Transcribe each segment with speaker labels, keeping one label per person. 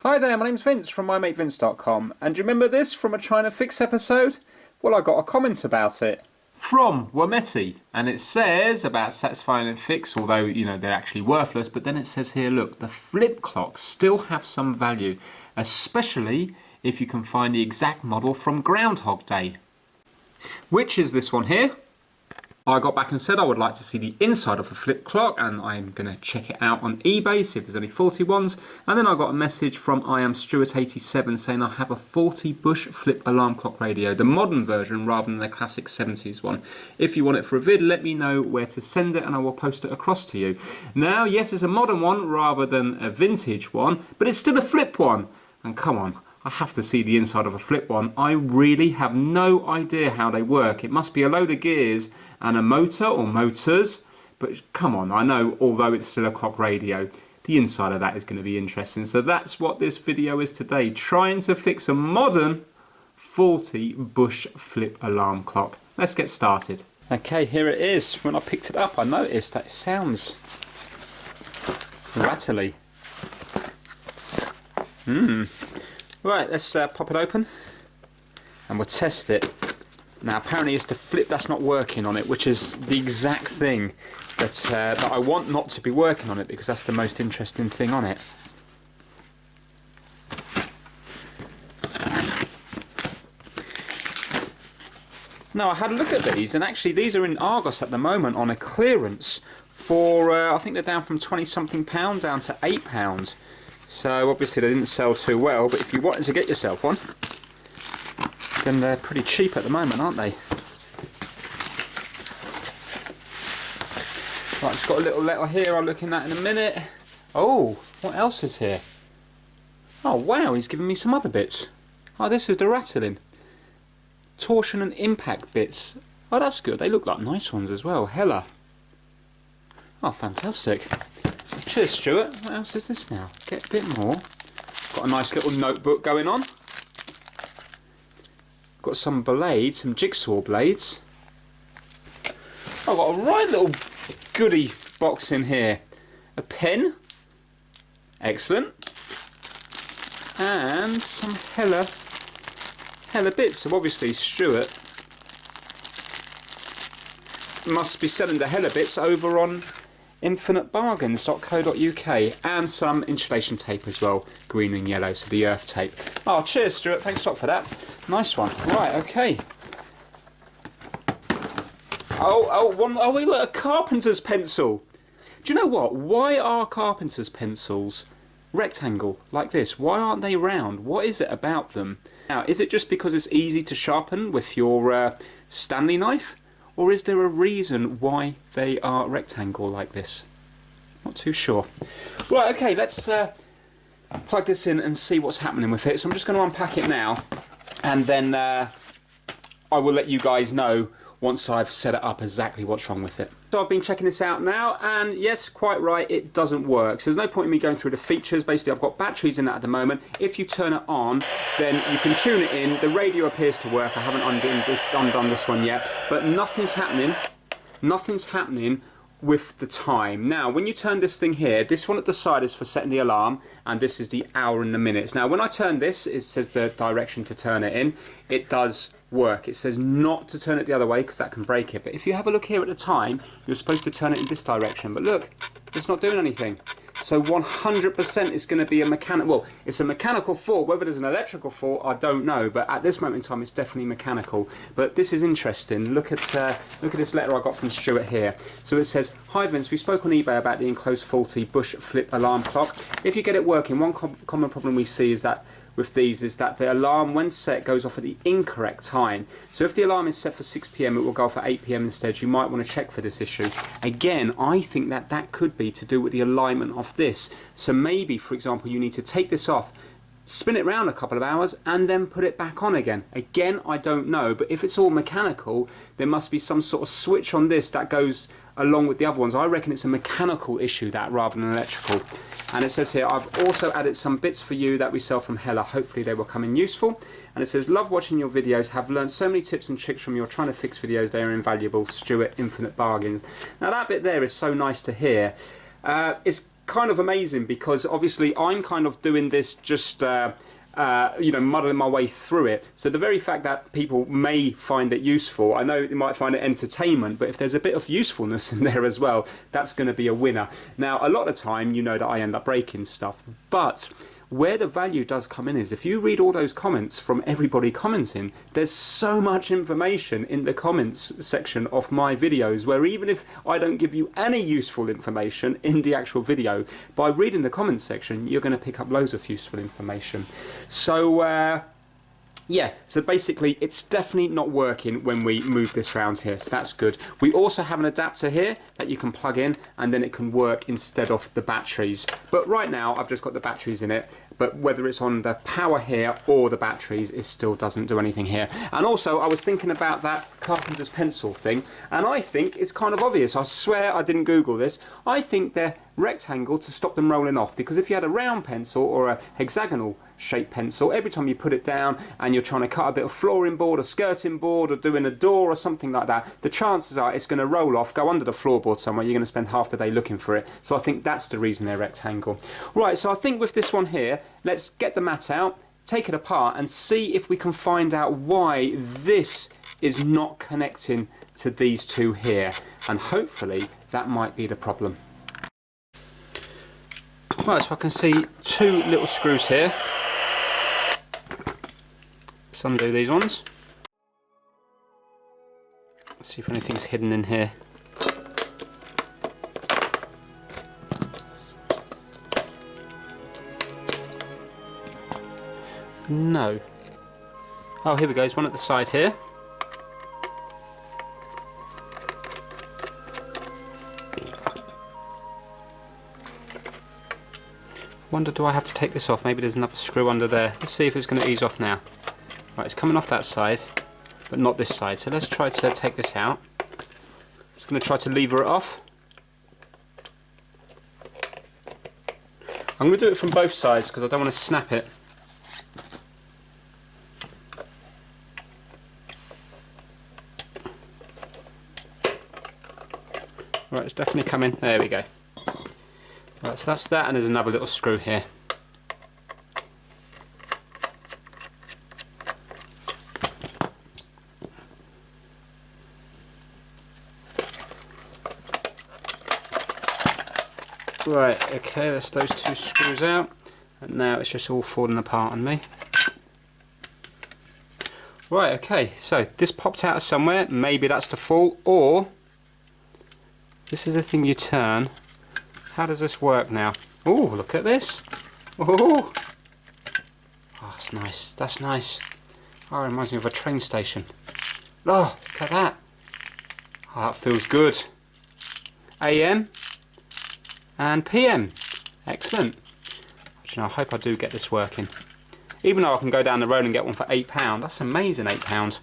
Speaker 1: Hi there, my name's Vince from mymatevince.com, and do you remember this from a Trying to Fix episode? Well, I got a comment about it. From Wameti, and it says about satisfying and fix, although, you know, they're actually worthless, but then it says here, look, the flip clocks still have some value, especially if you can find the exact model from Groundhog Day. Which is this one here. I got back and said I would like to see the inside of a flip clock, and I'm going to check it out on eBay, see if there's any faulty ones. And then I got a message from IamStuart87 saying I have a faulty Bush flip alarm clock radio, the modern version rather than the classic 70s one. If you want it for a vid, let me know where to send it and I will post it across to you. Now, yes, it's a modern one rather than a vintage one, but it's still a flip one. And come on, I have to see the inside of a flip one. I really have no idea how they work. It must be a load of gears and a motor or motors, but come on, I know, although it's still a clock radio, the inside of that is going to be interesting. So that's what this video is today, trying to fix a modern faulty Bush flip alarm clock. Let's get started. Okay, here it is. When I picked it up, I noticed that it sounds rattly. Right, let's pop it open and we'll test it. Now apparently it's the flip that's not working on it, which is the exact thing that I want not to be working on it, because that's the most interesting thing on it. Now I had a look at these, and actually these are in Argos at the moment on a clearance for, I think they're down from 20 something pound down to £8. So obviously they didn't sell too well, but if you wanted to get yourself one, then they're pretty cheap at the moment, aren't they? Right, just got a little letter here I'll look in that in a minute. Oh, what else is here? Oh wow, he's giving me some other bits. Oh, this is the rattling. Torsion and impact bits. Oh, that's good. They look like nice ones as well. Hella. Oh, fantastic. Cheers, Stuart. What else is this now? Get a bit more. Got a nice little notebook going on. Got some blades, some jigsaw blades. I've got a right little goodie box in here. A pen. Excellent. And some hella bits. So obviously Stuart must be selling the hella bits over on infinitebargains.co.uk, and some insulation tape as well, green and yellow, so the earth tape. Oh, cheers Stuart, thanks a lot for that. Nice one. Right, okay. Oh, wait, look, a carpenter's pencil. Do you know what? Why are carpenter's pencils rectangle like this? Why aren't they round? What is it about them? Now, is it just because it's easy to sharpen with your Stanley knife? Or is there a reason why they are rectangle like this? Not too sure. Right, okay, let's plug this in and see what's happening with it. So I'm just going to unpack it now, and then I will let you guys know once I've set it up exactly what's wrong with it. So I've been checking this out now, and yes, quite right, it doesn't work. So there's no point in me going through the features. Basically, I've got batteries in it at the moment. If you turn it on, then you can tune it in. The radio appears to work. I haven't undone this one yet, but nothing's happening. Nothing's happening with the time. Now, when you turn this thing here, this one at the side is for setting the alarm, and this is the hour and the minutes. Now, when I turn this, it says the direction to turn it in. It does work. It says not to turn it the other way because that can break it. But if you have a look here at the time, you're supposed to turn it in this direction. But look, it's not doing anything. So 100% it's going to be a mechanical. Well, it's a mechanical fault. Whether there's an electrical fault, I don't know. But at this moment in time, it's definitely mechanical. But this is interesting. Look at this letter I got from Stuart here. So it says, "Hi Vince, we spoke on eBay about the enclosed faulty Bush flip alarm clock. If you get it working, one common problem we see is that with these is that the alarm, when set, goes off at the incorrect time. So if the alarm is set for 6 PM, it will go off at 8 PM instead. You might want to check for this issue." Again, I think that could be to do with the alignment of this. So maybe, for example, you need to take this off, spin it around a couple of hours, and then put it back on again. Again, I don't know, but if it's all mechanical, there must be some sort of switch on this that goes along with the other ones. I reckon it's a mechanical issue, that, rather than electrical. And it says here, "I've also added some bits for you that we sell from Hella. Hopefully they will come in useful." And it says, "Love watching your videos. Have learned so many tips and tricks from your trying to fix videos. They are invaluable. Stuart, Infinite Bargains." Now that bit there is so nice to hear. It's kind of amazing because obviously I'm kind of doing this just you know, muddling my way through it. So the very fact that people may find it useful, I know they might find it entertainment, but if there's a bit of usefulness in there as well, that's going to be a winner. Now, a lot of the time, you know that I end up breaking stuff, but where the value does come in is if you read all those comments from everybody commenting, there's so much information in the comments section of my videos where even if I don't give you any useful information in the actual video, by reading the comments section you're going to pick up loads of useful information. So yeah, so basically it's definitely not working when we move this around here, so that's good. We also have an adapter here that you can plug in and then it can work instead of the batteries. But right now I've just got the batteries in it, but whether it's on the power here or the batteries, it still doesn't do anything here. And also I was thinking about that carpenter's pencil thing, and I think it's kind of obvious. I swear I didn't Google this. I think they're rectangle to stop them rolling off, because if you had a round pencil or a hexagonal shaped pencil, every time you put it down and you're trying to cut a bit of flooring board or skirting board or doing a door or something like that, the chances are it's going to roll off, go under the floorboard somewhere. You're going to spend half the day looking for it. So I think that's the reason they're rectangle. Right, so I think with this one here, let's get the mat out, take it apart and see if we can find out why this is not connecting to these two here, and hopefully that might be the problem. Right, so I can see two little screws here. Let's undo these ones. Let's see if anything's hidden in here. No. Oh, here we go. There's one at the side here. Wonder, do I have to take this off? Maybe there's another screw under there. Let's see if it's going to ease off now. Right, it's coming off that side, but not this side. So let's try to take this out. Just going to try to lever it off. I'm going to do it from both sides because I don't want to snap it. Right, it's definitely coming. There we go. Right, so that's that, and there's another little screw here. Right, okay, that's those two screws out, and now it's just all falling apart on me. Right, okay, so this popped out of somewhere. Maybe that's the fault, or this is the thing you turn. How does this work now? Oh, look at this. Oh, that's nice. That's nice. Oh, it reminds me of a train station. Oh, look at that. Oh, that feels good. AM and PM. Excellent. Actually, I hope I do get this working. Even though I can go down the road and get one for £8. That's amazing, £8.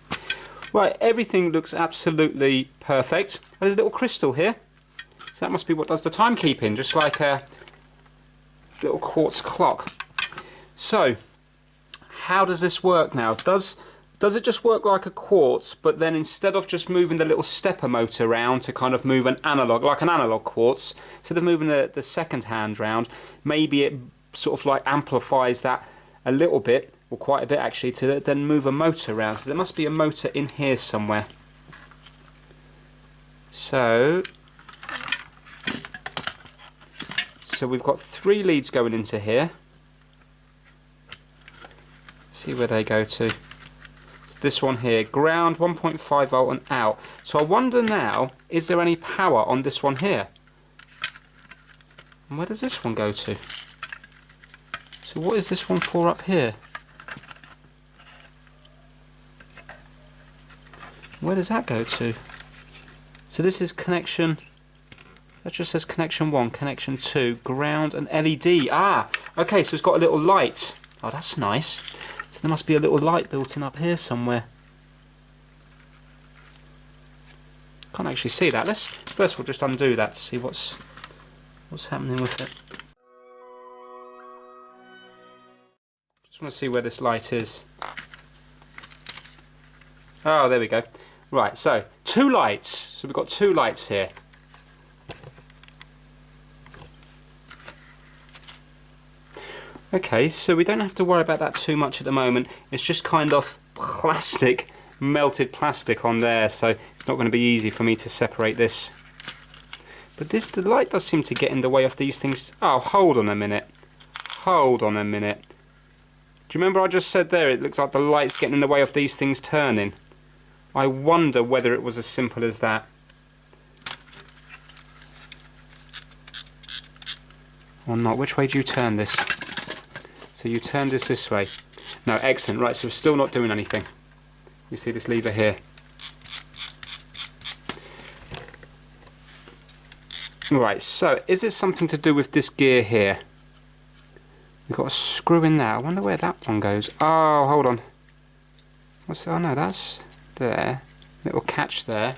Speaker 1: Right, everything looks absolutely perfect. There's a little crystal here. So that must be what does the timekeeping, just like a little quartz clock. So, how does this work now? Does it just work like a quartz, but then instead of just moving the little stepper motor around to kind of move an analog, like an analog quartz, instead of moving the second hand round, maybe it sort of like amplifies that a little bit, or quite a bit actually, to then move a motor around. So there must be a motor in here somewhere. So we've got 3 leads going into here. See where they go to. It's this one here, ground, 1.5 volt and out. So I wonder now, is there any power on this one here? And where does this one go to? So what is this one for up here? Where does that go to? So this is connection. That just says connection 1, connection 2, ground and LED. Ah, okay, so it's got a little light. Oh, that's nice. So there must be a little light built in up here somewhere. Can't actually see that. Let's first we'll just undo that to see what's happening with it. Just want to see where this light is. Oh, there we go. Right, so 2 lights. So we've got 2 lights here. Okay, so we don't have to worry about that too much at the moment. It's just kind of plastic, melted plastic on there, so it's not going to be easy for me to separate this. But the light does seem to get in the way of these things. Oh, hold on a minute. Hold on a minute. Do you remember I just said there, it looks like the light's getting in the way of these things turning? I wonder whether it was as simple as that. Or not. Which way do you turn this? So you turn this way. No, excellent. Right, so we're still not doing anything. You see this lever here. Right, so is it something to do with this gear here? We've got a screw in there. I wonder where that one goes. Oh, hold on. What's that? Oh no, that's there. Little catch there.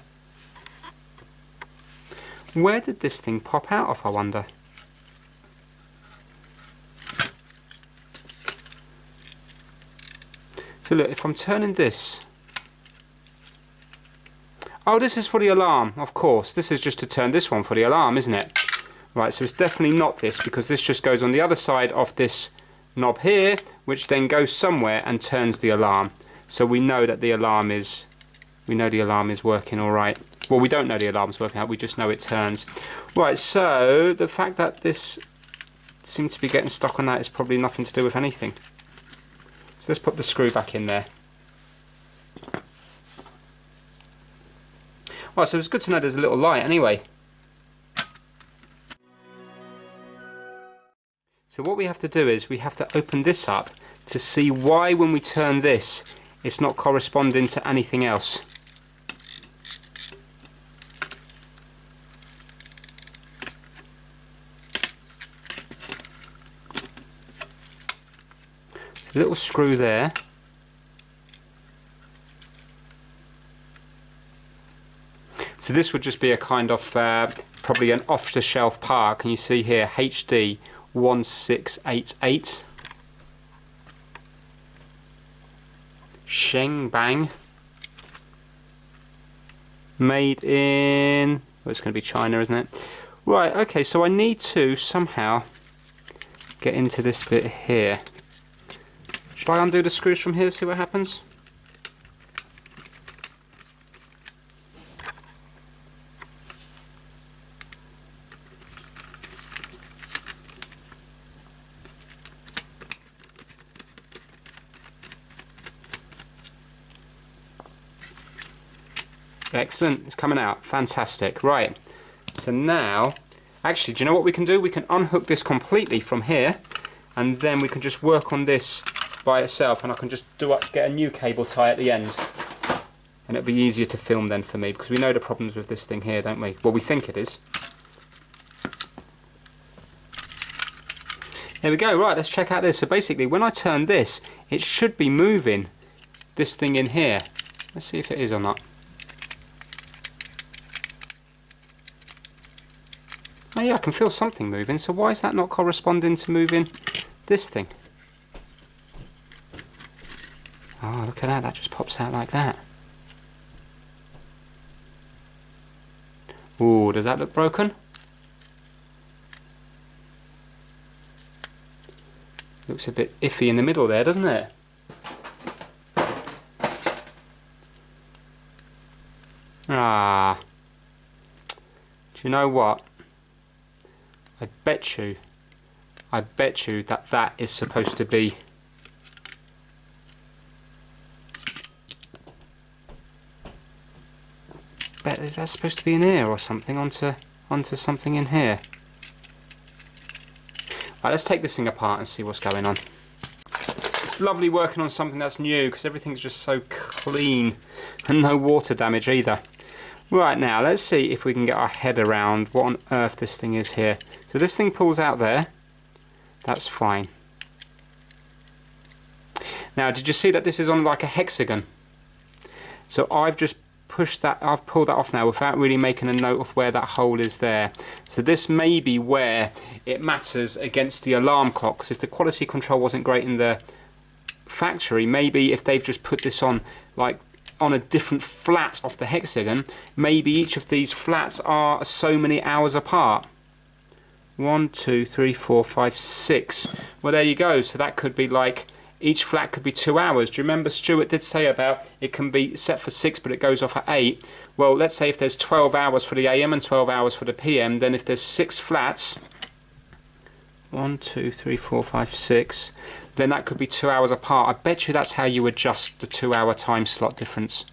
Speaker 1: Where did this thing pop out of, I wonder? So look, if I'm turning this... Oh, this is for the alarm, of course. This is just to turn this one for the alarm, isn't it? Right, so it's definitely not this, because this just goes on the other side of this knob here, which then goes somewhere and turns the alarm. So we know that the alarm is... We know the alarm is working all right. Well, we don't know the alarm's working out, we just know it turns. Right, so the fact that this seems to be getting stuck on that is probably nothing to do with anything. So let's put the screw back in there. Right, so it's good to know there's a little light anyway. So what we have to do is we have to open this up to see why when we turn this it's not corresponding to anything else. So a little screw there. So this would just be a kind of probably an off-the-shelf part. Can you see here HD 1688 Sheng Bang, made in, well, it's going to be China, isn't it? Right, okay, so I need to somehow get into this bit here. Should I undo the screws from here, see what happens? Excellent, it's coming out, fantastic. Right, so now, actually, do you know what we can do? We can unhook this completely from here, and then we can just work on this by itself, and I can just get a new cable tie at the end, and it'll be easier to film then for me, because we know the problems with this thing here, don't we? Well, we think it is. There we go. Right, let's check out this. So basically, when I turn this, it should be moving this thing in here. Let's see if it is or not. Oh yeah, I can feel something moving, so why is that not corresponding to moving this thing? Oh, look at that, that just pops out like that. Ooh, does that look broken? Looks a bit iffy in the middle there, doesn't it? Ah. Do you know what? I bet you that that is supposed to be is that supposed to be an ear or something onto something in here. Right, let's take this thing apart and see what's going on. It's lovely working on something that's new because everything's just so clean and no water damage either. Right, now let's see if we can get our head around what on earth this thing is here. So this thing pulls out there, that's fine. Now did you see that this is on like a hexagon? So I've just pushed that, I've pulled that off now without really making a note of where that hole is there. So this may be where it matters against the alarm clock, because if the quality control wasn't great in the factory, maybe if they've just put this on like on a different flat of the hexagon, maybe each of these flats are so many hours apart. 1, 2, 3, 4, 5, 6. Well, there you go. So that could be like, each flat could be 2 hours. Do you remember Stuart did say about it can be set for 6 but it goes off at 8? Well, let's say if there's 12 hours for the AM and 12 hours for the PM, then if there's 6 flats, 1, 2, 3, 4, 5, 6, then that could be 2 hours apart. I bet you that's how you adjust the 2 hour time slot difference.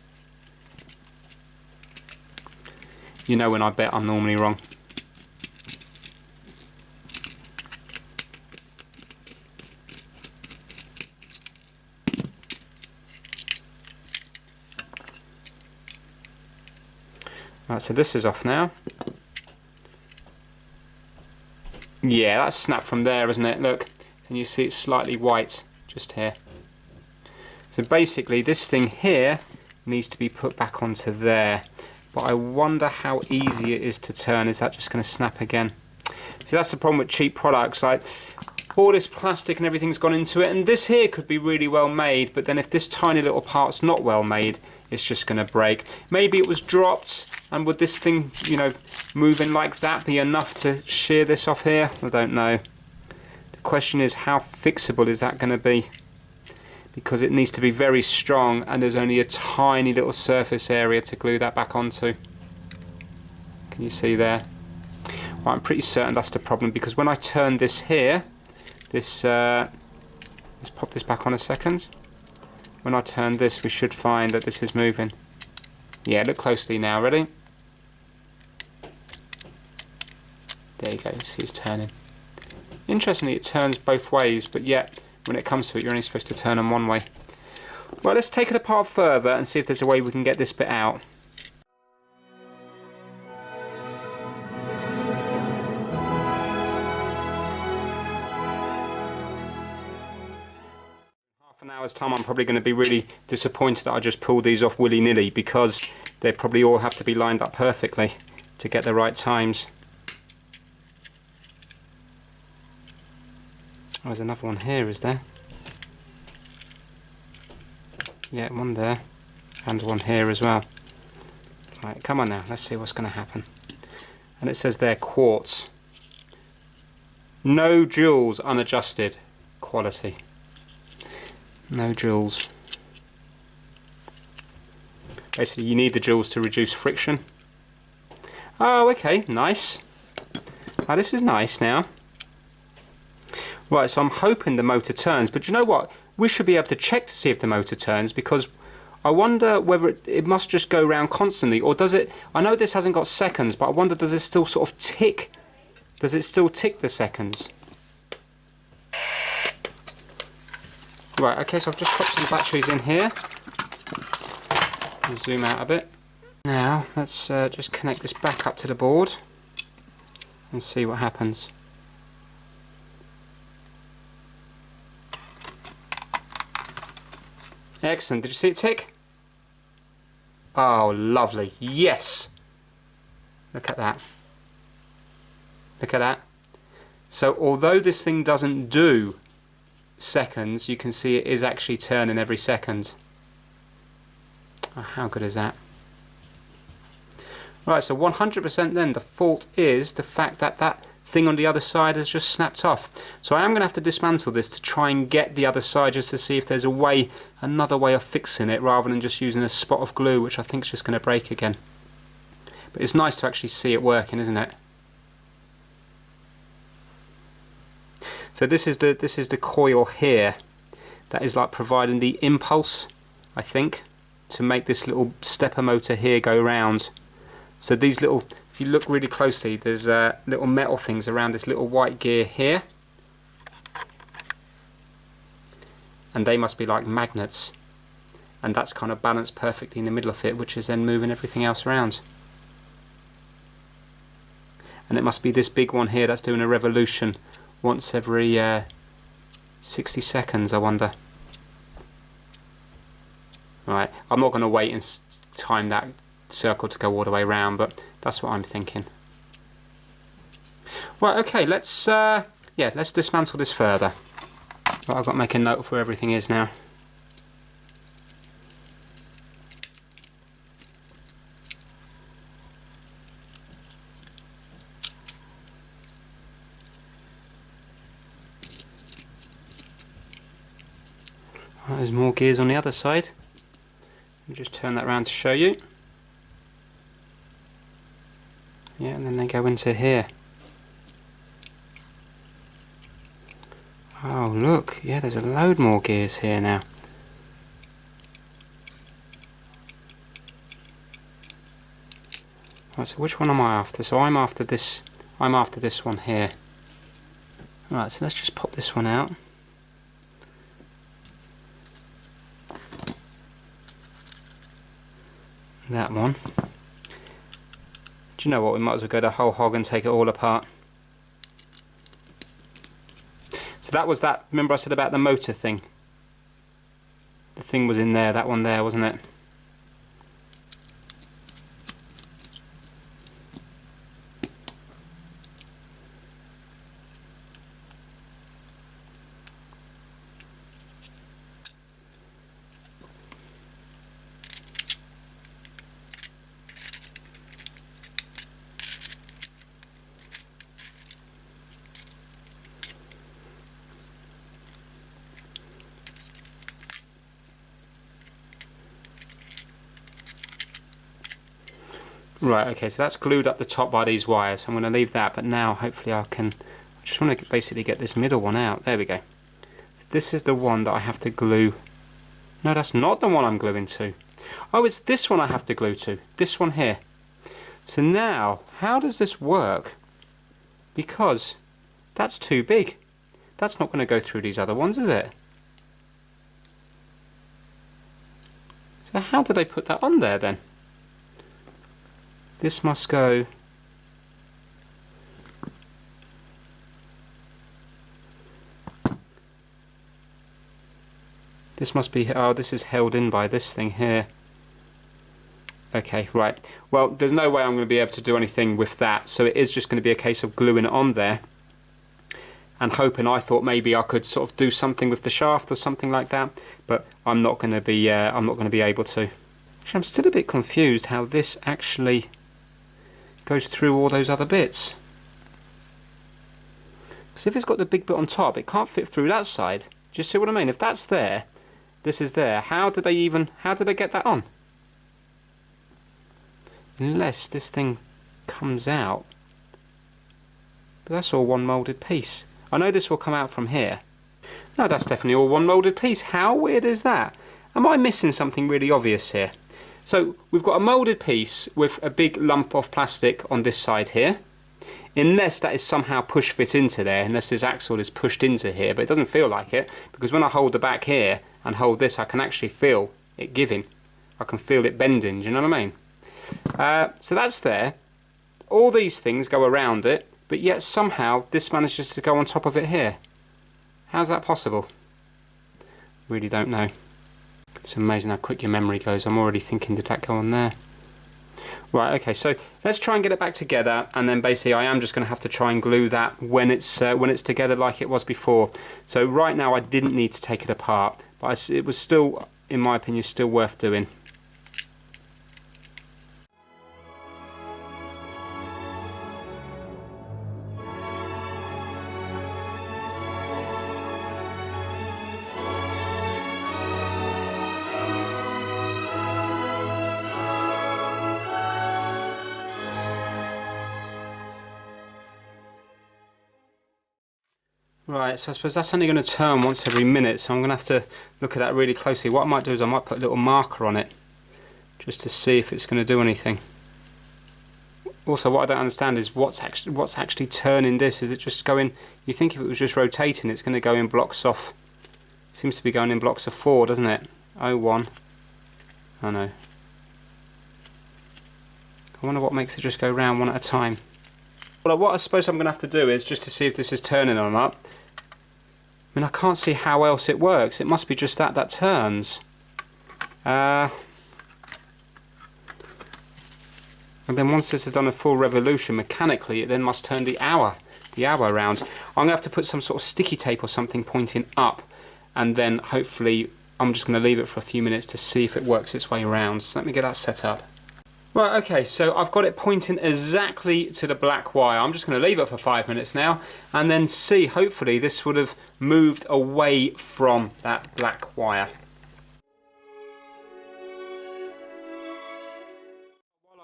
Speaker 1: You know when I bet I'm normally wrong. Right, so this is off now. Yeah, that's snapped from there, isn't it? Look, can you see it's slightly white just here? So basically this thing here needs to be put back onto there. But I wonder how easy it is to turn. Is that just going to snap again? See, that's the problem with cheap products. Like, all this plastic and everything's gone into it, and this here could be really well made, but then if this tiny little part's not well made, it's just going to break. Maybe it was dropped, and would this thing, you know, moving like that be enough to shear this off here? I don't know. The question is, how fixable is that going to be? Because it needs to be very strong, and there's only a tiny little surface area to glue that back onto. Can you see there? Well, I'm pretty certain that's the problem, because when I turn this here, let's pop this back on a second. When I turn this, we should find that this is moving. Yeah, look closely now. Ready? There you go. See, it's turning. Interestingly, it turns both ways, but yet when it comes to it, you're only supposed to turn them one way. Well, let's take it apart further and see if there's a way we can get this bit out. An hour's time I'm probably going to be really disappointed that I just pulled these off willy-nilly, because they probably all have to be lined up perfectly to get the right times. Oh, there's another one here, is there? Yeah, one there and one here as well. Right, come on now, let's see what's going to happen. And it says there, quartz. No jewels, unadjusted. Quality. No jewels. Basically, you need the jewels to reduce friction. Oh, okay, nice. Oh, this is nice now. Right, so I'm hoping the motor turns, but you know what? We should be able to check to see if the motor turns, because I wonder whether it must just go round constantly, or does it... I know this hasn't got seconds, but I wonder, does it still sort of tick? Does it still tick the seconds? Right, okay, so I've just put some batteries in here. I'll zoom out a bit. Now, let's just connect this back up to the board and see what happens. Excellent. Did you see it tick? Oh, lovely. Yes! Look at that. Look at that. So, although this thing doesn't do seconds, you can see it is actually turning every second. Oh, how good is that? Right, so 100% then, the fault is the fact that that thing on the other side has just snapped off. So I am going to have to dismantle this to try and get the other side, just to see if there's a way, another way of fixing it, rather than just using a spot of glue, which I think is just going to break again. But it's nice to actually see it working, isn't it? So this is the coil here that is like providing the impulse, I think, to make this little stepper motor here go round. So these little, if you look really closely, there's little metal things around this little white gear here, and they must be like magnets, and that's kind of balanced perfectly in the middle of it, which is then moving everything else around. And it must be this big one here that's doing a revolution once every 60 seconds, I wonder. Right, I'm not going to wait and time that circle to go all the way around, but that's what I'm thinking. Right, okay, let's dismantle this further. Right, I've got to make a note of where everything is now. there's more gears on the other side. Let me just turn that around to show you. Yeah, and then they go into here. Oh look, yeah, there's a load more gears here now. Right, so which one am I after? So I'm after this one here. Right, so let's just pop this one out. That one. Do you know what, we might as well go the whole hog and take it all apart. So that was that, remember I said about the motor thing? The thing was in there, that one there, wasn't it? Right, okay, so that's glued up the top by these wires. I'm going to leave that, but now hopefully I just want to basically get this middle one out. There we go. So this is the one that I have to glue. No, that's not the one I'm gluing to. Oh, it's this one I have to glue to. This one here. So now, how does this work? Because that's too big. That's not going to go through these other ones, is it? So how do they put that on there then? This must go. This must be, oh, this is held in by this thing here. Okay, right. Well, there's no way I'm going to be able to do anything with that, so it is just going to be a case of gluing it on there and hoping. I thought maybe I could sort of do something with the shaft or something like that, but I'm not going to be able to. Actually, I'm still a bit confused how this actually goes through all those other bits. Because if it's got the big bit on top, it can't fit through that side. Do you see what I mean? If that's there, this is there. How did they get that on? Unless this thing comes out. But that's all one moulded piece. I know this will come out from here. No, that's definitely all one moulded piece. How weird is that? Am I missing something really obvious here? So we've got a moulded piece with a big lump of plastic on this side here. Unless that is somehow push fit into there, unless this axle is pushed into here, but it doesn't feel like it, because when I hold the back here and hold this, I can actually feel it giving. I can feel it bending, do you know what I mean? So that's there. All these things go around it, but yet somehow this manages to go on top of it here. How's that possible? Really don't know. It's amazing how quick your memory goes. I'm already thinking, did that go on there? Right, okay, so let's try and get it back together, and then basically I am just going to have to try and glue that when it's together like it was before. So right now I didn't need to take it apart, but it was still, in my opinion, still worth doing. Right, so I suppose that's only going to turn once every minute, so I'm going to have to look at that really closely. What I might do is I might put a little marker on it, just to see if it's going to do anything. Also, what I don't understand is what's actually turning this. Is it just going, you think if it was just rotating, it's going to go in blocks of, it seems to be going in blocks of 4, doesn't it? 01, oh no. I wonder what makes it just go round one at a time. Well, what I suppose I'm going to have to do is just to see if this is turning or not. I mean, I can't see how else it works. It must be just that turns. And then once this has done a full revolution mechanically, it then must turn the hour around. I'm going to have to put some sort of sticky tape or something pointing up, and then hopefully I'm just going to leave it for a few minutes to see if it works its way around. So let me get that set up. Right, okay, so I've got it pointing exactly to the black wire. I'm just going to leave it for 5 minutes now and then see, hopefully this would have moved away from that black wire.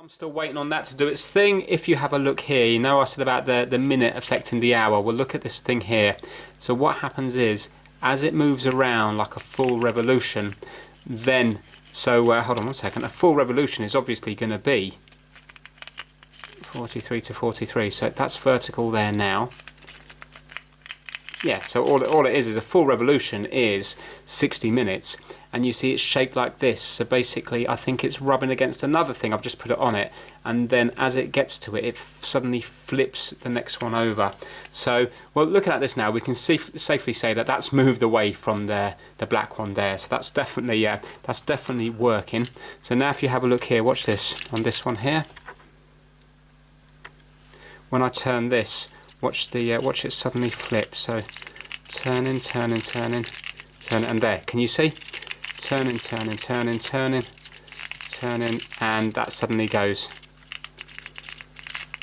Speaker 1: I'm still waiting on that to do its thing. If you have a look here, you know I said about the minute affecting the hour. Well, look at this thing here. So what happens is, as it moves around like a full revolution, then, hold on 1 second, a full revolution is obviously going to be 43 to 43, so that's vertical there now. Yeah, so all it is a full revolution is 60 minutes, and you see it's shaped like this. So basically I think it's rubbing against another thing. I've just put it on it, and then as it gets to it, it suddenly flips the next one over. So, well, looking at this now, we can safely say that that's moved away from the black one there. So that's definitely working. So now if you have a look here, watch this, on this one here. When I turn this, watch it suddenly flip. So turning, and there, can you see? Turning, and that suddenly goes.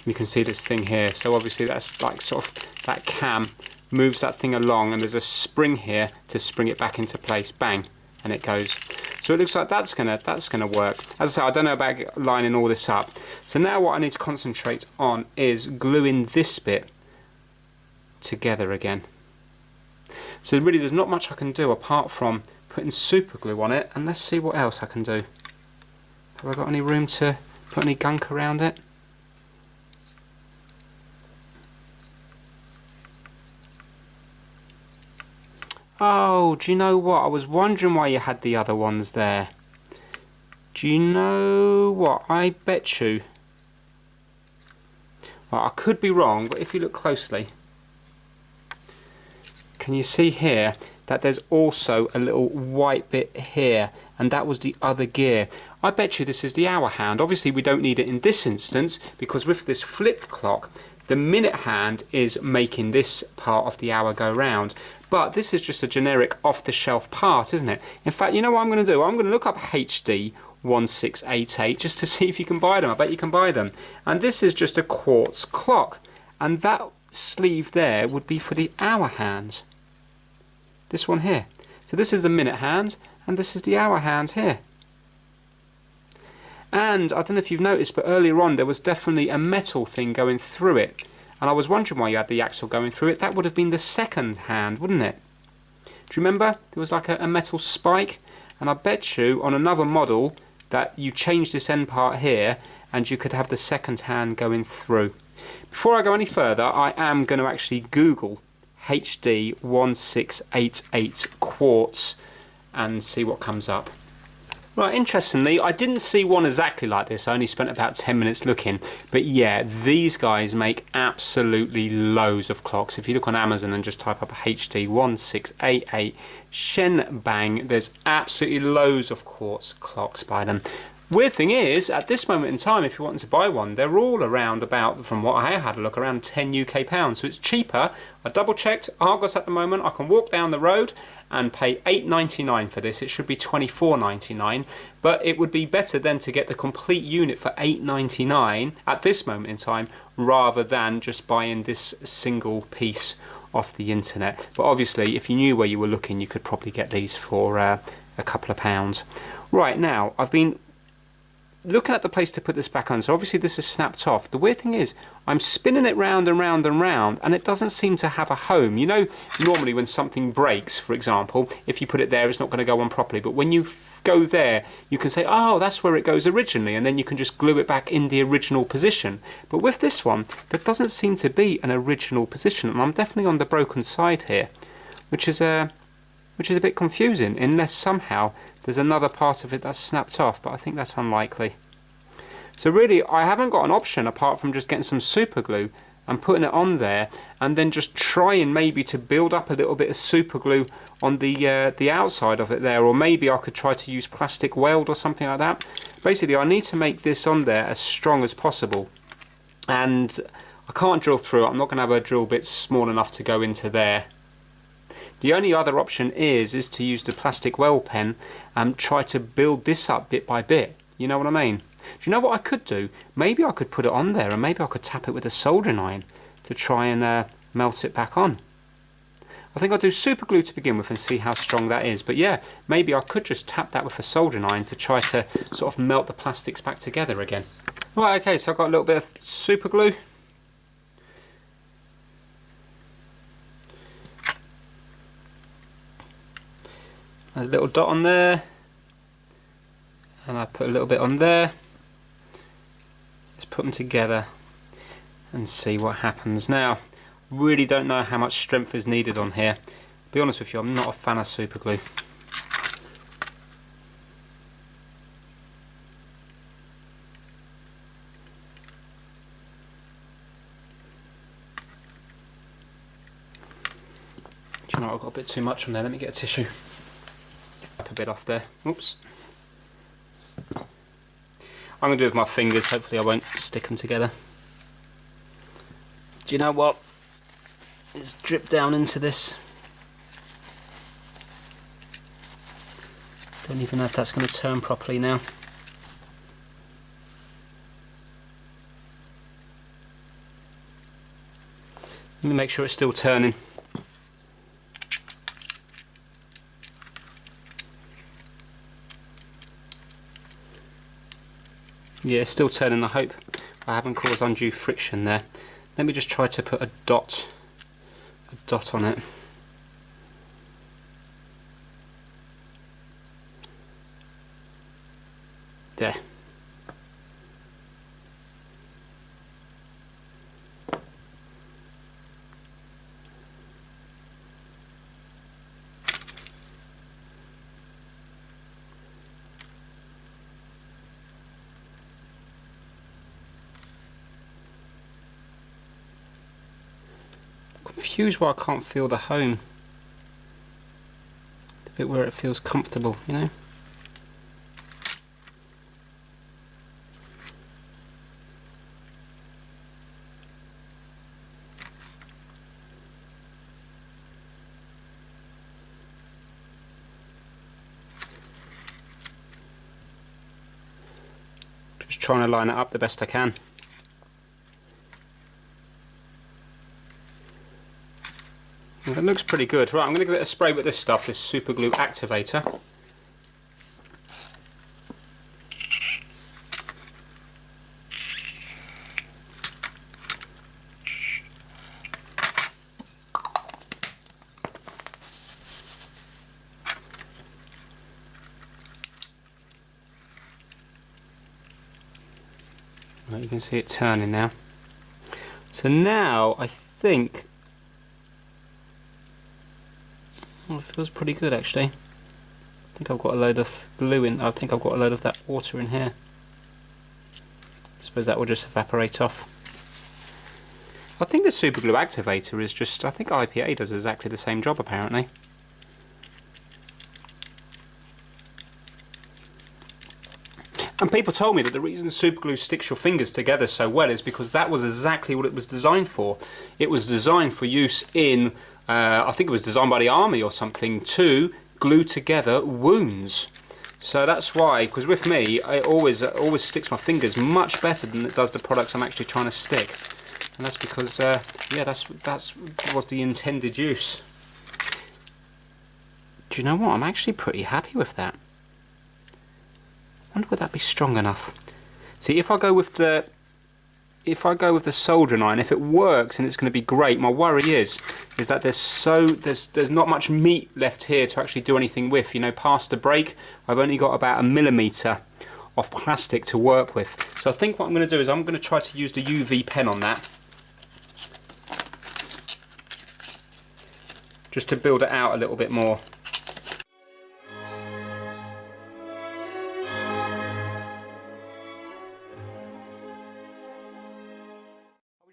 Speaker 1: You can see this thing here. So obviously that's like sort of that cam moves that thing along, and there's a spring here to spring it back into place. Bang, and it goes. So it looks like that's gonna work. As I say, I don't know about lining all this up. So now what I need to concentrate on is gluing this bit together again. So really there's not much I can do apart from putting super glue on it, and let's see what else I can do. Have I got any room to put any gunk around it? Oh, do you know what? I was wondering why you had the other ones there. Do you know what? I bet you. Well, I could be wrong, but if you look closely, can you see here that there's also a little white bit here, and that was the other gear. I bet you this is the hour hand. Obviously we don't need it in this instance, because with this flip clock, the minute hand is making this part of the hour go round. But this is just a generic off-the-shelf part, isn't it? In fact, you know what I'm going to do? I'm going to look up HD 1688 just to see if you can buy them. I bet you can buy them. And this is just a quartz clock, and that sleeve there would be for the hour hand. This one here. So this is the minute hand, and this is the hour hand here. And I don't know if you've noticed, but earlier on there was definitely a metal thing going through it. And I was wondering why you had the axle going through it. That would have been the second hand, wouldn't it? Do you remember? There was like a metal spike. And I bet you on another model that you change this end part here, and you could have the second hand going through. Before I go any further, I am going to actually Google HD 1688 quartz and see what comes up. Right, interestingly, I didn't see one exactly like this. I only spent about 10 minutes looking. But yeah, these guys make absolutely loads of clocks. If you look on Amazon and just type up HD 1688 Shen Bang, there's absolutely loads of quartz clocks by them. Weird thing is, at this moment in time, if you're wanting to buy one, they're all around about, from what I had a look, around 10 UK pounds. So it's cheaper. I double checked Argos at the moment. I can walk down the road and pay £8.99 for this. It should be £24.99, but it would be better then to get the complete unit for £8.99 at this moment in time, rather than just buying this single piece off the internet. But obviously, if you knew where you were looking, you could probably get these for a couple of pounds. Right, now I've been looking at the place to put this back on. So obviously this is snapped off. The weird thing is, I'm spinning it round and round and round, and it doesn't seem to have a home. You know, normally when something breaks, for example, if you put it there, it's not going to go on properly. But when you go there, you can say, oh, that's where it goes originally, and then you can just glue it back in the original position. But with this one, there doesn't seem to be an original position, and I'm definitely on the broken side here, which is a bit confusing, unless somehow there's another part of it that's snapped off, but I think that's unlikely. So really, I haven't got an option apart from just getting some super glue and putting it on there, and then just trying maybe to build up a little bit of super glue on the outside of it there, or maybe I could try to use plastic weld or something like that. Basically, I need to make this on there as strong as possible, and I can't drill through it. I'm not going to have a drill bit small enough to go into there. The only other option is to use the plastic weld pen and try to build this up bit by bit. You know what I mean? Do you know what I could do? Maybe I could put it on there, and maybe I could tap it with a soldering iron to try and melt it back on. I think I'll do super glue to begin with and see how strong that is. But yeah, maybe I could just tap that with a soldering iron to try to sort of melt the plastics back together again. Right, okay, so I've got a little bit of super glue. There's a little dot on there, and I put a little bit on there. Let's put them together and see what happens. Now, really don't know how much strength is needed on here. To be honest with you, I'm not a fan of super glue. Do you know what, I've got a bit too much on there. Let me get a tissue. Up a bit off there. Oops. I'm going to do it with my fingers. Hopefully I won't stick them together. Do you know what? It's dripped down into this. Don't even know if that's going to turn properly now. Let me make sure it's still turning. Yeah, it's still turning. I hope I haven't caused undue friction there. Let me just try to put a dot on it. There. Confused why I can't feel the home. The bit where it feels comfortable, you know? Just trying to line it up the best I can. It looks pretty good. Right, I'm going to give it a spray with this stuff, this super glue activator. Right, you can see it turning now. So now I think it feels pretty good actually. I think I've got a load of glue in. I think I've got a load of that water in here. I suppose that will just evaporate off. I think the super glue activator is just, I think IPA does exactly the same job apparently. And people told me that the reason super glue sticks your fingers together so well is because that was exactly what it was designed for. It was designed for use in I think it was designed by the army or something to glue together wounds. So that's why, because with me, it always sticks my fingers much better than it does the products I'm actually trying to stick. And that's because, yeah, that was the intended use. Do you know what? I'm actually pretty happy with that. I wonder would that be strong enough. See, if I go with the soldering iron, if it works and it's going to be great, my worry is that there's not much meat left here to actually do anything with. You know, past the break, I've only got about 1 millimetre of plastic to work with. So I think what I'm going to do is I'm going to try to use the UV pen on that, just to build it out a little bit more.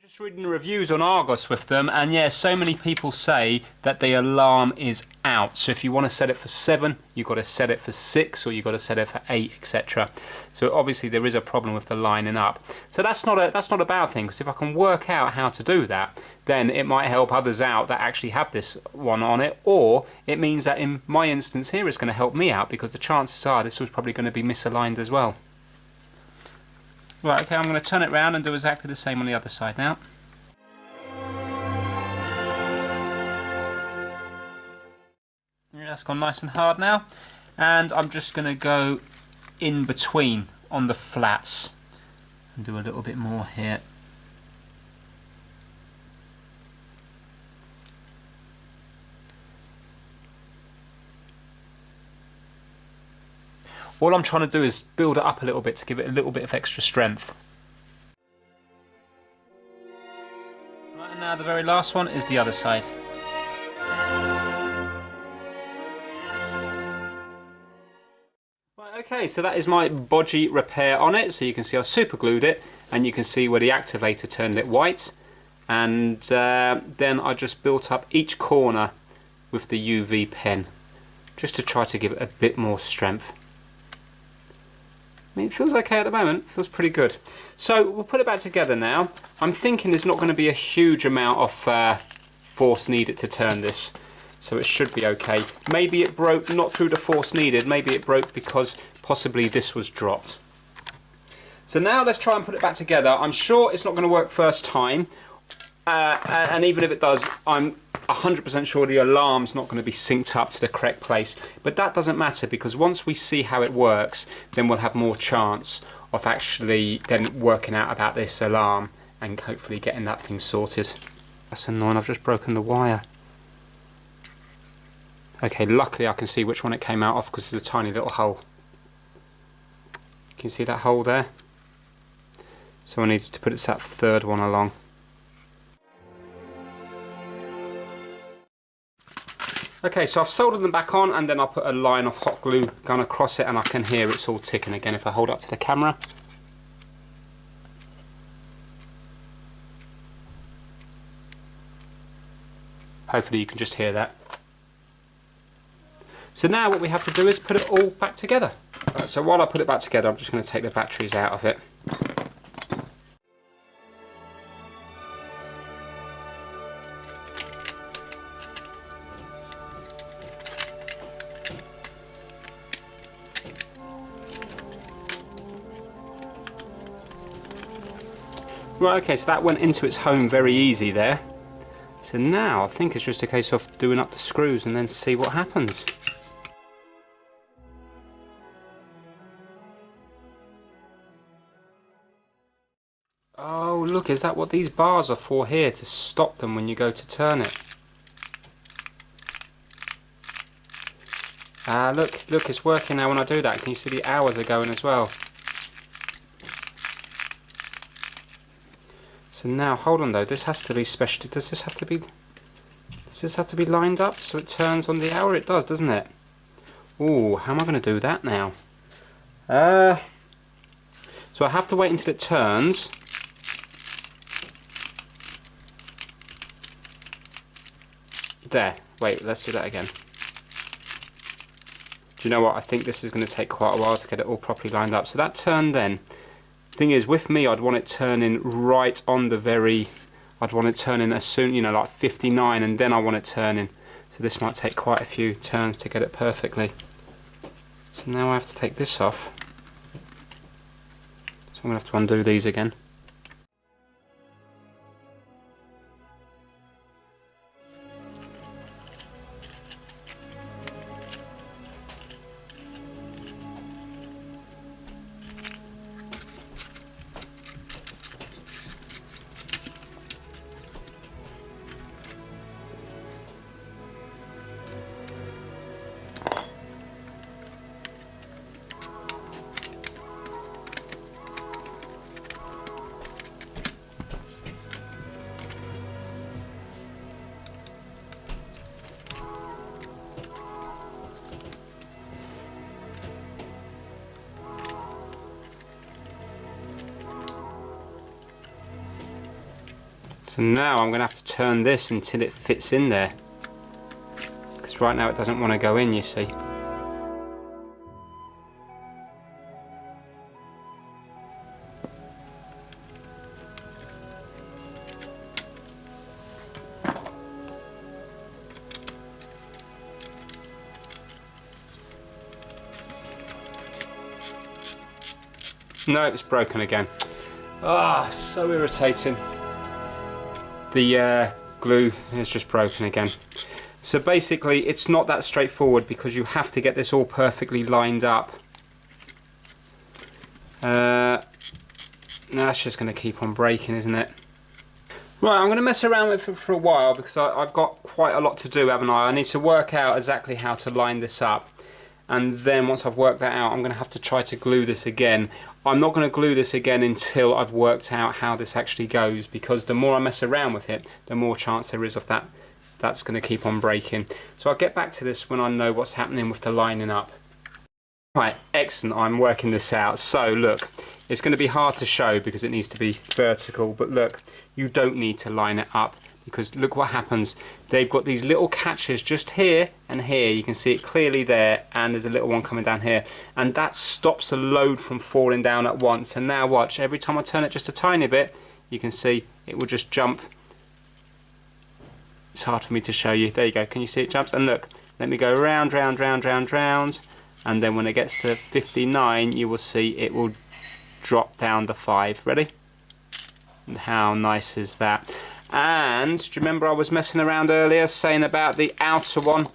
Speaker 1: Just reading the reviews on Argos with them, and yeah, so many people say that the alarm is out. So if you want to set it for 7, you've got to set it for 6, or you've got to set it for 8, etc. So obviously there is a problem with the lining up. So that's not a bad thing, because if I can work out how to do that, then it might help others out that actually have this one on it, or it means that in my instance here it's going to help me out, because the chances are this was probably going to be misaligned as well. Right, okay, I'm going to turn it round and do exactly the same on the other side now. Yeah, that's gone nice and hard now. And I'm just going to go in between on the flats. And do a little bit more here. All I'm trying to do is build it up a little bit to give it a little bit of extra strength. Right, and now the very last one is the other side. Right, okay, so that is my bodgy repair on it. So you can see I super glued it, and you can see where the activator turned it white. And then I just built up each corner with the UV pen, just to try to give it a bit more strength. I mean, it feels okay at the moment, feels pretty good. So we'll put it back together now. I'm thinking there's not going to be a huge amount of force needed to turn this, so it should be okay. Maybe it broke not through the force needed, maybe it broke because possibly this was dropped. So now let's try and put it back together. I'm sure it's not going to work first time, and even if it does, I'm 100% sure the alarm's not going to be synced up to the correct place, but that doesn't matter because once we see how it works, then we'll have more chance of actually then working out about this alarm and hopefully getting that thing sorted. That's annoying, I've just broken the wire. Okay, luckily I can see which one it came out of because there's a tiny little hole. Can you see that hole there? So I need to put that third one along. Okay, so I've soldered them back on, and then I'll put a line of hot glue gun across it, and I can hear it's all ticking again if I hold up to the camera. Hopefully you can just hear that. So now what we have to do is put it all back together. Right, so while I put it back together, I'm just going to take the batteries out of it. Right, okay, so that went into its home very easy there. So now I think it's just a case of doing up the screws and then see what happens. Oh look, is that what these bars are for here, to stop them when you go to turn it? Ah, look, it's working now when I do that. Can you see the hours are going as well? So now, hold on though, this has to be special. Does this have to be lined up so it turns on the hour? It does, doesn't it? Ooh, how am I going to do that now? So I have to wait until it turns. There, wait, let's do that again. Do you know what? I think this is going to take quite a while to get it all properly lined up. So that turned then. Thing is, with me, I'd want it turning right on the very... I'd want it turning as soon, you know, like 59, and then I want it turning. So this might take quite a few turns to get it perfectly. So now I have to take this off. So I'm going to have to undo these again. So now I'm going to have to turn this until it fits in there, because right now it doesn't want to go in, you see. No, it's broken again. Ah, so irritating. The glue is just broken again. So basically it's not that straightforward, because you have to get this all perfectly lined up. That's just going to keep on breaking, isn't it? Right, I'm going to mess around with it for a while because I've got quite a lot to do, haven't I? I need to work out exactly how to line this up. And then once I've worked that out, I'm going to have to try to glue this again. I'm not going to glue this again until I've worked out how this actually goes, because the more I mess around with it, the more chance there is of that's going to keep on breaking. So I'll get back to this when I know what's happening with the lining up. Right, excellent, I'm working this out. So look, it's going to be hard to show because it needs to be vertical, but look, you don't need to line it up, because look what happens. They've got these little catches just here and here. You can see it clearly there, and there's a little one coming down here, and that stops the load from falling down at once. And now watch, every time I turn it just a tiny bit, you can see it will just jump. It's hard for me to show you. There you go, can you see it jumps? And look, let me go round, round, round, round, round, and then when it gets to 59, you will see it will drop down to 5. Ready? And how nice is that? And do you remember I was messing around earlier saying about the outer one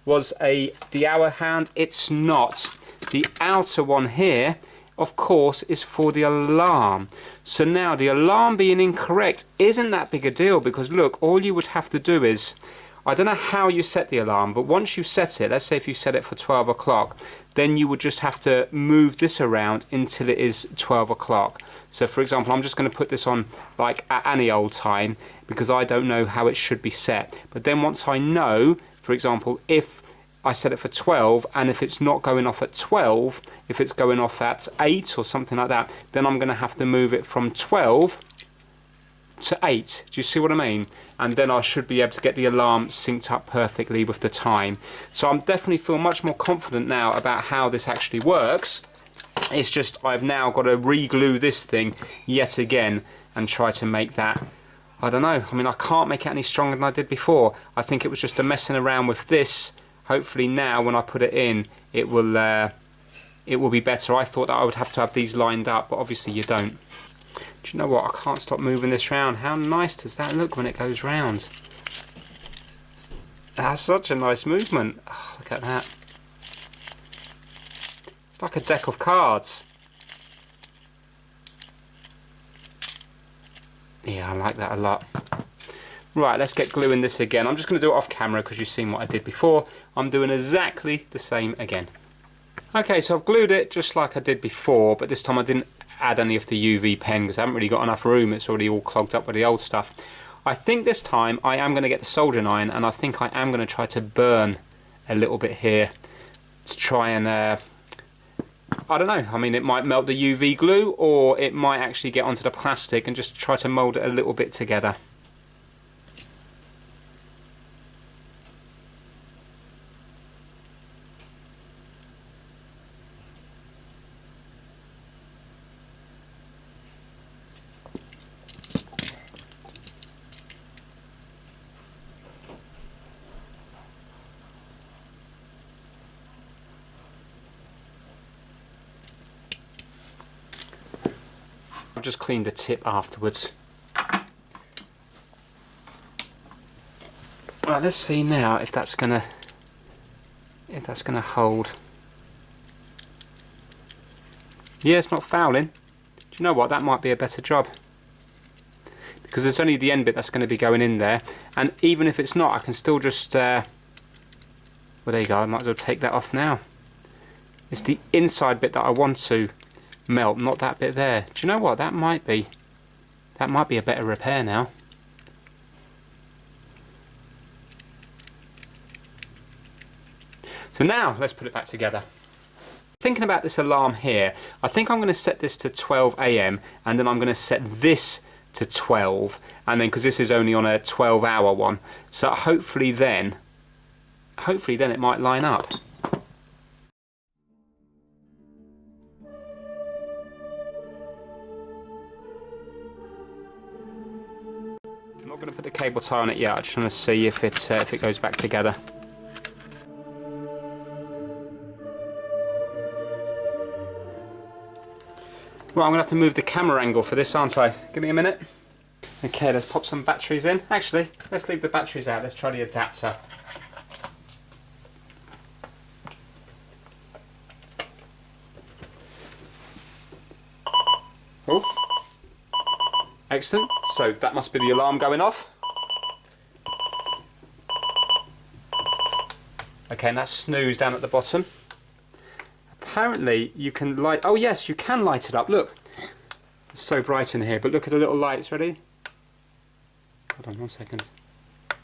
Speaker 1: was the hour hand? It's not. The outer one here, of course, is for the alarm. So now the alarm being incorrect isn't that big a deal, because look, all you would have to do is, I don't know how you set the alarm, but once you set it, let's say if you set it for 12 o'clock, then you would just have to move this around until it is 12 o'clock. So for example, I'm just going to put this on like at any old time, because I don't know how it should be set. But then once I know, for example, if I set it for 12, and if it's not going off at 12, if it's going off at 8 or something like that, then I'm going to have to move it from 12 to 8. Do you see what I mean? And then I should be able to get the alarm synced up perfectly with the time. So I'm definitely feel much more confident now about how this actually works. It's just I've now got to re-glue this thing yet again and try to make that, I don't know, I mean I can't make it any stronger than I did before. I think it was just a messing around with this. Hopefully now when I put it in, it will be better. I thought that I would have to have these lined up, but obviously you don't. Do you know what? I can't stop moving this round. How nice does that look when it goes round? That's such a nice movement. Oh, look at that. It's like a deck of cards. Yeah, I like that a lot. Right, let's get gluing this again. I'm just going to do it off camera because you've seen what I did before. I'm doing exactly the same again. Okay, so I've glued it just like I did before, but this time I didn't add any of the UV pen because I haven't really got enough room. It's already all clogged up with the old stuff. I think this time I am going to get the soldering iron, and I think I am going to try to burn a little bit here to try and I don't know, I mean it might melt the UV glue, or it might actually get onto the plastic and just try to mould it a little bit together. I've just cleaned the tip afterwards. Right, let's see now if that's gonna hold. Yeah, it's not fouling. Do you know what? That might be a better job, because it's only the end bit that's going to be going in there, and even if it's not, I can still just well, there you go. I might as well take that off now. It's the inside bit that I want to melt, not that bit there. Do you know what? That might be a better repair now. So now let's put it back together. Thinking about this alarm here, I think I'm going to set this to 12 AM, and then I'm going to set this to 12, and then because this is only on a 12-hour one, so hopefully then it might line up. I'm not going to put the cable tie on it yet. I just want to see if it goes back together. Well, I'm going to have to move the camera angle for this, aren't I? Give me a minute. Okay, let's pop some batteries in. Actually, let's leave the batteries out. Let's try the adapter. Oh, Excellent. So that must be the alarm going off. Okay, and that's snooze down at the bottom. Apparently you can light... Oh yes, you can light it up. Look. It's so bright in here, but look at the little lights. Ready? Hold on 1 second.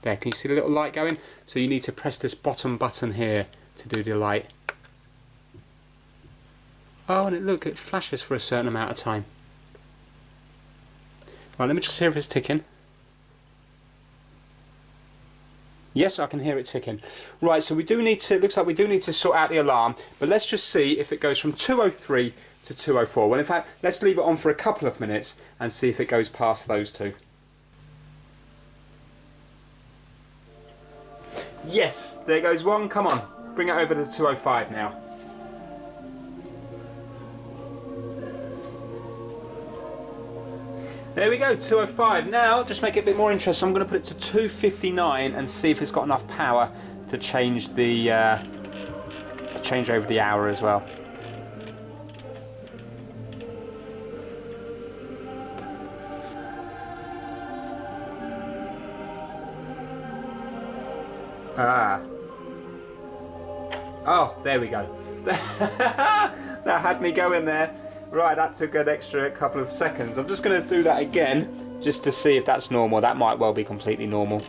Speaker 1: There, can you see the little light going? So you need to press this bottom button here to do the light. Oh, and look, it flashes for a certain amount of time. Right, let me just hear if it's ticking. Yes, I can hear it ticking. Right, so we do need to, looks like we do need to sort out the alarm, but let's just see if it goes from 203 to 204. Well, in fact, let's leave it on for a couple of minutes and see if it goes past those two. Yes, there goes one. Come on, bring it over to 205 now. There we go, 205. Now, just make it a bit more interesting. I'm going to put it to 259 and see if it's got enough power to change the change over the hour as well. Ah. Oh, there we go. That had me going there. Right, that took an extra couple of seconds. I'm just going to do that again, just to see if that's normal. That might well be completely normal.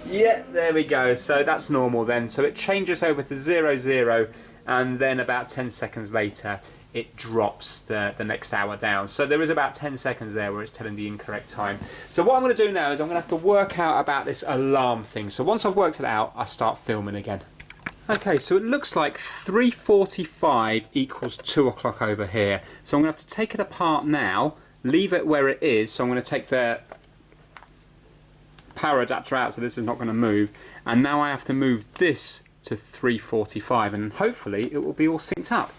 Speaker 1: Yeah, there we go. So that's normal then. So it changes over to 00, and then about 10 seconds later it drops the next hour down. So there is about 10 seconds there where it's telling the incorrect time. So what I'm going to do now is I'm going to have to work out about this alarm thing. So once I've worked it out, I start filming again. Okay, so it looks like 3:45 equals 2 o'clock over here. So I'm going to have to take it apart now, leave it where it is. So I'm going to take the power adapter out, so this is not going to move. And now I have to move this to 3:45, and hopefully it will be all synced up.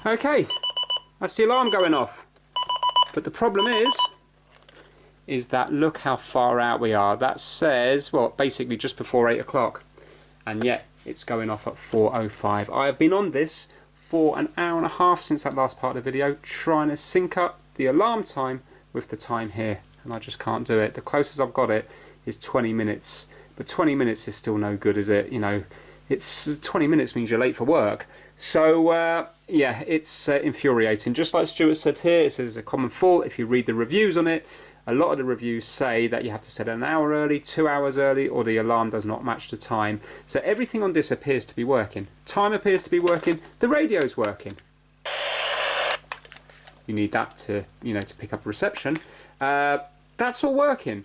Speaker 1: Okay, that's the alarm going off. But the problem is that look how far out we are. That says, well, basically just before 8 o'clock. And yet it's going off at 4:05. I have been on this for an hour and a half since that last part of the video, trying to sync up the alarm time with the time here. And I just can't do it. The closest I've got it is 20 minutes. But 20 minutes is still no good, is it? You know, it's 20 minutes means you're late for work. So yeah, it's infuriating. Just like Stuart said here, it says it's a common fault. If you read the reviews on it, a lot of the reviews say that you have to set it an hour early, 2 hours early, or the alarm does not match the time. So everything on this appears to be working. Time appears to be working. The radio's working. You need that to, you know, to pick up reception. That's all working.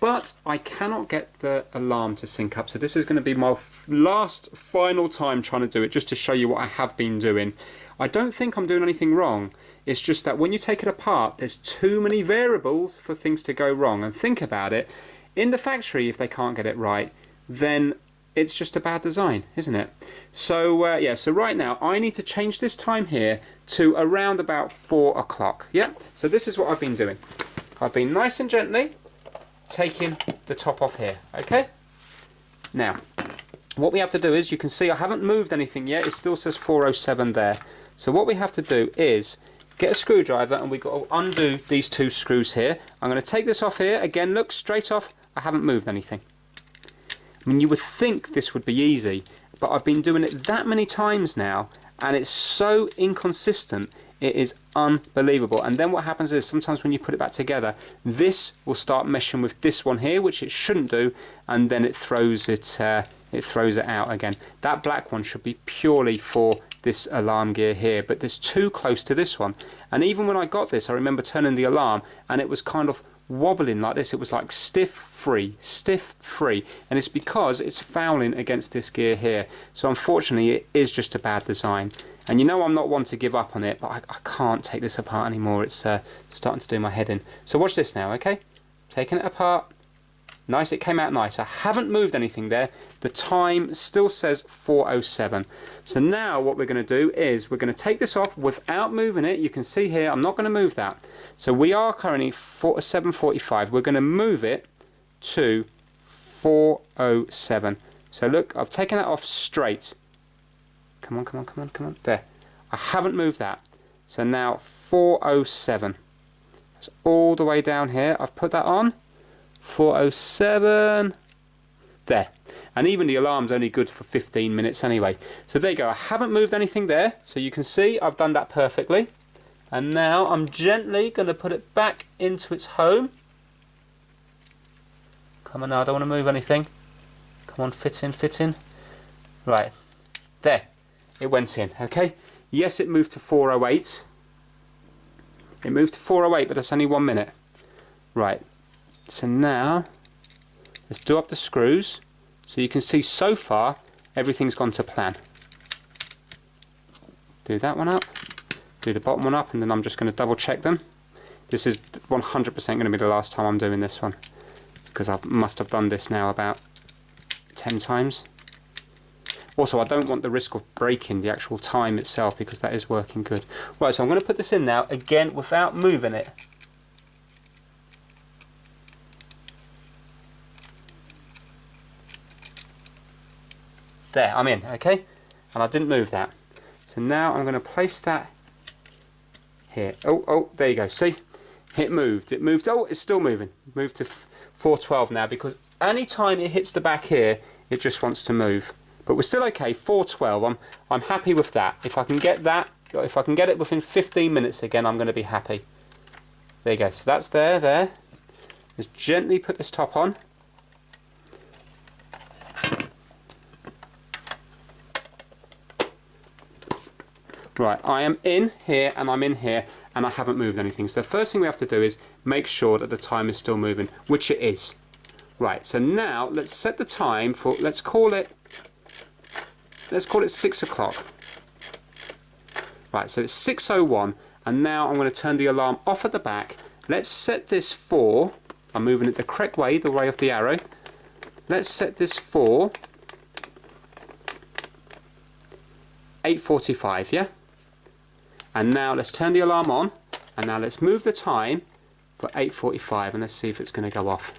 Speaker 1: But I cannot get the alarm to sync up, so this is going to be my last final time trying to do it, just to show you what I have been doing. I don't think I'm doing anything wrong. It's just that when you take it apart, there's too many variables for things to go wrong. And think about it, in the factory, if they can't get it right, then it's just a bad design, isn't it? So yeah, so right now I need to change this time here to around about 4 o'clock. Yeah, so this is what I've been doing. I've been nice and gently taking the top off here. Okay, now what we have to do is, you can see I haven't moved anything yet. It still says 407 there. So what we have to do is get a screwdriver, and we've got to undo these two screws here. I'm going to take this off here again. Look, straight off. I haven't moved anything. I mean, you would think this would be easy, but I've been doing it that many times now, and it's so inconsistent. It is unbelievable. And then what happens is, sometimes when you put it back together, this will start meshing with this one here, which it shouldn't do, and then it throws it out again. That black one should be purely for this alarm gear here, but it's too close to this one. And even when I got this, I remember turning the alarm and it was kind of wobbling like this. It was like stiff free, and it's because it's fouling against this gear here. So unfortunately it is just a bad design. And you know, I'm not one to give up on it, but I can't take this apart anymore. It's starting to do my head in. So watch this now, okay? Taking it apart. Nice, it came out nice. I haven't moved anything there. The time still says 4:07. So now what we're going to do is we're going to take this off without moving it. You can see here, I'm not going to move that. So we are currently 7:45. We're going to move it to 4:07. So look, I've taken that off straight. Come on, come on, come on, come on. There. I haven't moved that. So now 4:07. That's all the way down here. I've put that on. 4:07. There. And even the alarm's only good for 15 minutes anyway. So there you go. I haven't moved anything there. So you can see I've done that perfectly. And now I'm gently going to put it back into its home. Come on now, I don't want to move anything. Come on, fit in, fit in. Right. There. It went in, okay? Yes, it moved to 4:08. It moved to 4:08, but that's only 1 minute. Right. So now, let's do up the screws. So you can see so far, everything's gone to plan. Do that one up. Do the bottom one up, and then I'm just going to double check them. This is 100% going to be the last time I'm doing this one, because I must have done this now about 10 times. Also, I don't want the risk of breaking the actual time itself, because that is working good. Right, so I'm going to put this in now, again, without moving it. There, I'm in, okay? And I didn't move that. So now I'm going to place that here. Oh, there you go. See? It moved. It moved. Oh, it's still moving. Moved to 4:12 now, because any time it hits the back here, it just wants to move. But we're still okay. 4:12. I'm happy with that. If I can get that, if I can get it within 15 minutes again, I'm going to be happy. There you go. So that's there. Just gently put this top on. Right, I am in here and I'm in here and I haven't moved anything. So the first thing we have to do is make sure that the time is still moving, which it is. Right, so now let's set the time for, let's call it 6 o'clock. Right, so it's 6:01 and now I'm going to turn the alarm off at the back. Let's set this for, I'm moving it the correct way, the way of the arrow. Let's set this for 8:45, yeah? And now let's turn the alarm on, and now let's move the time for 8:45, and let's see if it's going to go off.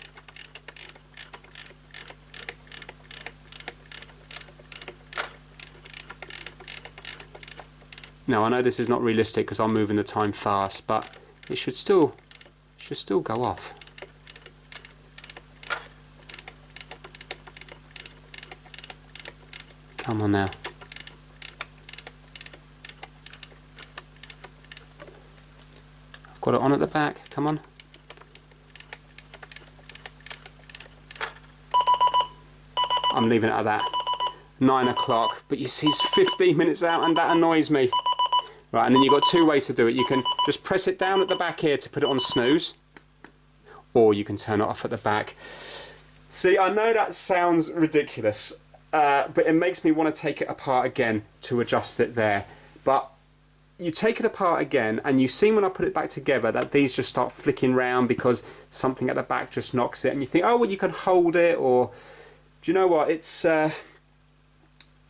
Speaker 1: Now I know this is not realistic because I'm moving the time fast, but it should still go off. Come on now. Got it on at the back, come on. I'm leaving it at that. 9 o'clock, but you see it's 15 minutes out and that annoys me. Right, and then you've got two ways to do it. You can just press it down at the back here to put it on snooze, or you can turn it off at the back. See, I know that sounds ridiculous, but it makes me want to take it apart again to adjust it there. But you take it apart again and you see when I put it back together that these just start flicking round because something at the back just knocks it, and you think, oh well, you can hold it, or do you know what, it's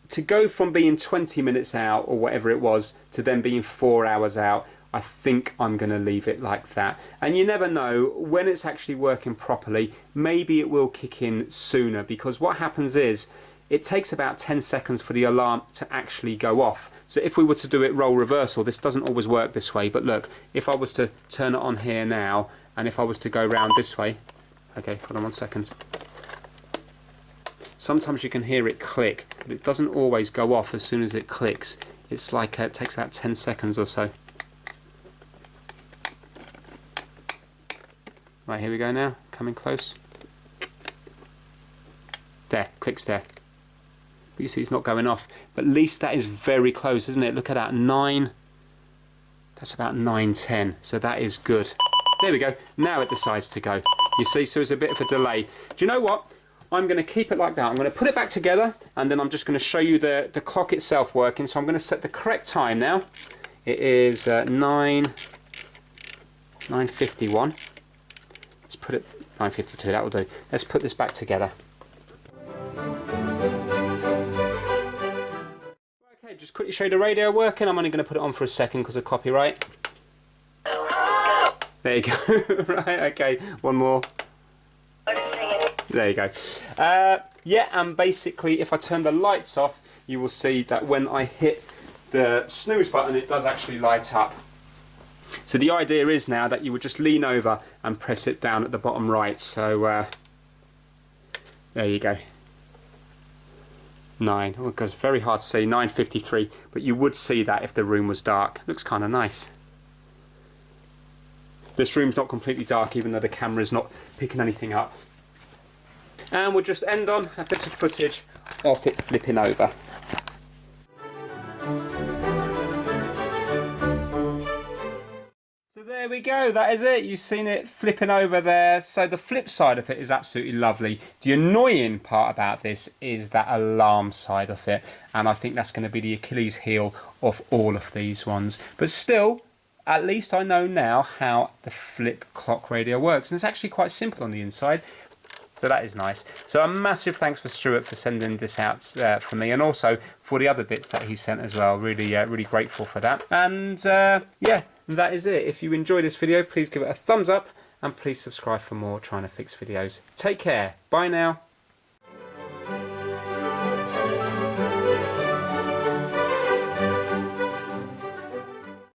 Speaker 1: to go from being 20 minutes out or whatever it was to then being 4 hours out. I think I'm going to leave it like that, and you never know when it's actually working properly. Maybe it will kick in sooner, because what happens is it takes about 10 seconds for the alarm to actually go off. So if we were to do it role reversal, this doesn't always work this way, but look, if I was to turn it on here now, and if I was to go round this way, okay, hold on 1 second. Sometimes you can hear it click, but it doesn't always go off as soon as it clicks. It's like it takes about 10 seconds or so. Right, here we go now, coming close. There, clicks there. But you see it's not going off. But at least that is very close, isn't it? Look at that, 9. That's about 9:10. So that is good. There we go. Now it decides to go. You see, so it's a bit of a delay. Do you know what? I'm going to keep it like that. I'm going to put it back together, and then I'm just going to show you the clock itself working. So I'm going to set the correct time now. It is 9:51. Let's put it 952, that will do. Let's put this back together. Okay, just quickly show you the radio working. I'm only going to put it on for a second because of copyright. There you go. Right, okay, one more. There you go. Yeah, and basically if I turn the lights off, you will see that when I hit the snooze button, it does actually light up. So the idea is now that you would just lean over and press it down at the bottom right. So there you go. 9, oh, because it's very hard to see, 9:53, but you would see that if the room was dark. Looks kind of nice. This room's not completely dark, even though the camera's not picking anything up. And we'll just end on a bit of footage of it flipping over. So there we go, that is it. You've seen it flipping over there. So the flip side of it is absolutely lovely. The annoying part about this is that alarm side of it, and I think that's going to be the Achilles heel of all of these ones. But still, at least I know now how the flip clock radio works, and it's actually quite simple on the inside. So that is nice. So a massive thanks for Stuart for sending this out for me, and also for the other bits that he sent as well. Really, really grateful for that. And yeah, that is it. If you enjoyed this video, please give it a thumbs up, and please subscribe for more Trying to Fix videos. Take care. Bye now.